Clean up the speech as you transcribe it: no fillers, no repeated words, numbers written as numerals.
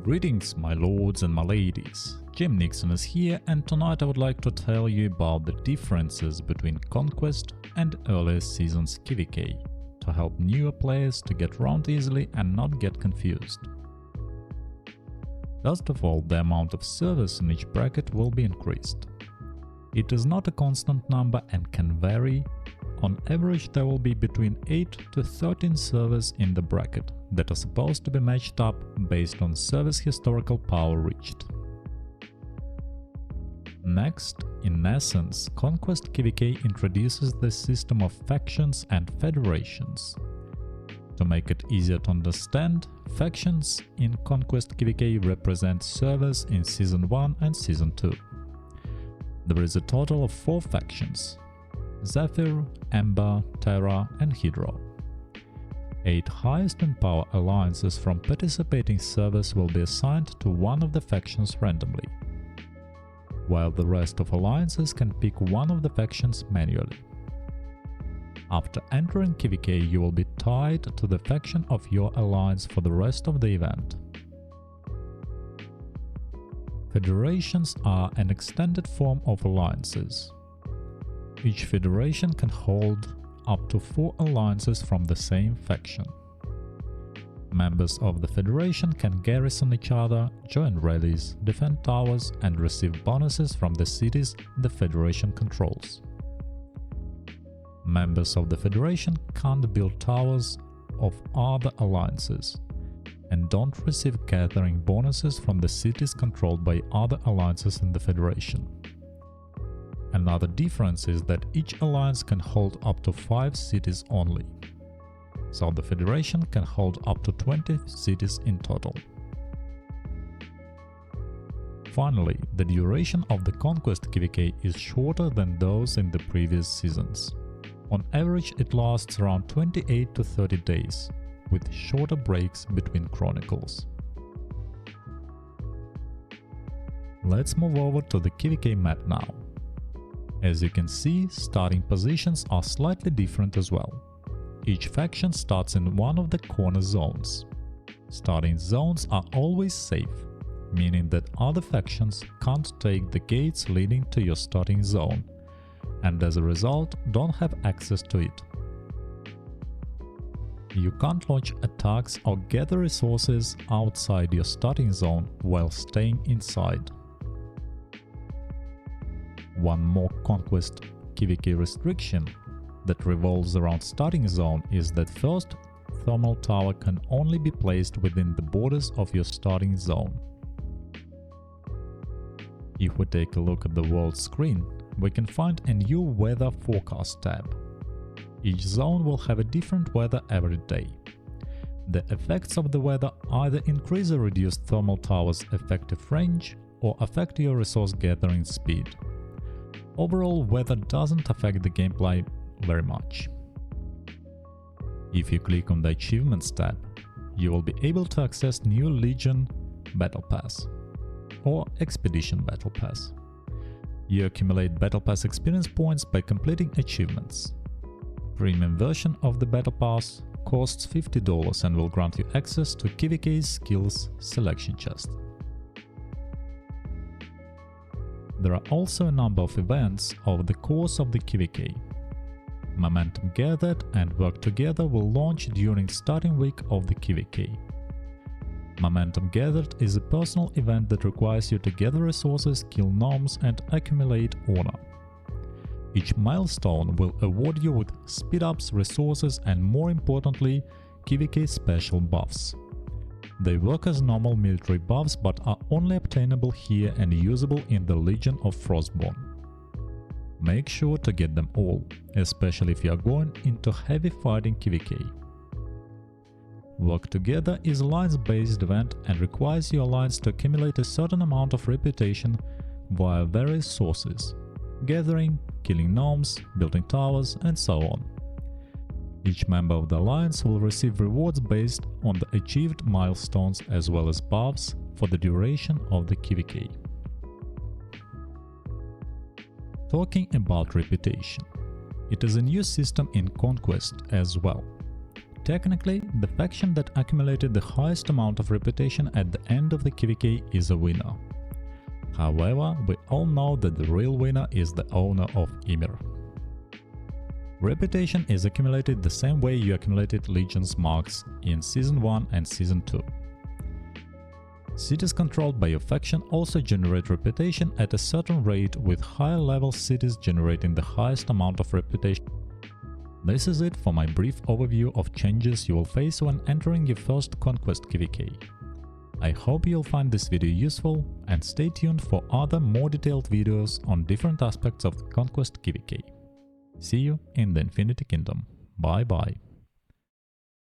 Greetings my lords and my ladies, GMNikson is here, and tonight I would like to tell you about the differences between Conquest and earlier seasons KvK, to help newer players to get around easily and not get confused. First of all, the amount of servers in each bracket will be increased. It is not a constant number and can vary. On average, there will be between 8 to 13 servers in the bracket that are supposed to be matched up based on server's historical power reached. Next, in essence, Conquest KvK introduces the system of factions and federations. To make it easier to understand, factions in Conquest KvK represent servers in Season 1 and Season 2. There is a total of 4 factions: Zephyr, Ember, Terra and Hydro. 8 highest in power alliances from participating servers will be assigned to one of the factions randomly, while the rest of alliances can pick one of the factions manually. After entering KvK, you will be tied to the faction of your alliance for the rest of the event. Federations are an extended form of alliances. Each federation can hold up to 4 alliances from the same faction. Members of the federation can garrison each other, join rallies, defend towers and receive bonuses from the cities the federation controls. Members of the federation can't build towers of other alliances and don't receive gathering bonuses from the cities controlled by other alliances in the federation. Another difference is that each alliance can hold up to 5 cities only, so the federation can hold up to 20 cities in total. Finally, the duration of the Conquest KvK is shorter than those in the previous seasons. On average, it lasts around 28 to 30 days, with shorter breaks between chronicles. Let's move over to the KvK map now. As you can see, starting positions are slightly different as well. Each faction starts in one of the corner zones. Starting zones are always safe, meaning that other factions can't take the gates leading to your starting zone, and as a result don't have access to it. You can't launch attacks or gather resources outside your starting zone while staying inside. One more Conquest KvK restriction that revolves around starting zone is that first thermal tower can only be placed within the borders of your starting zone. If we take a look at the world screen, we can find a new weather forecast tab. Each zone will have a different weather every day. The effects of the weather either increase or reduce thermal tower's effective range or affect your resource gathering speed. Overall, weather doesn't affect the gameplay very much. If you click on the Achievements tab, you will be able to access new Legion Battle Pass or Expedition Battle Pass. You accumulate Battle Pass experience points by completing achievements. Premium version of the Battle Pass costs $50 and will grant you access to KvK's skills selection chest. There are also a number of events over the course of the KvK. Momentum Gathered and Work Together will launch during starting week of the KvK. Momentum Gathered is a personal event that requires you to gather resources, kill gnomes and accumulate honor. Each milestone will award you with speed-ups, resources and, more importantly, KvK special buffs. They work as normal military buffs but are only obtainable here and usable in the Legion of Frostborne. Make sure to get them all, especially if you are going into heavy fighting KvK. Work Together is a alliance-based event and requires your alliance to accumulate a certain amount of reputation via various sources: gathering, killing gnomes, building towers and so on. Each member of the alliance will receive rewards based on the achieved milestones as well as buffs for the duration of the KvK. Talking about reputation, it is a new system in Conquest as well. Technically, the faction that accumulated the highest amount of reputation at the end of the KVK is a winner. However, we all know that the real winner is the owner of Ymir. Reputation is accumulated the same way you accumulated Legion's marks in Season 1 and Season 2. Cities controlled by your faction also generate reputation at a certain rate, with higher level cities generating the highest amount of reputation. This is it for my brief overview of changes you will face when entering your first Conquest KVK. I hope you'll find this video useful, and stay tuned for other more detailed videos on different aspects of the Conquest KVK. See you in the Infinity Kingdom. Bye bye.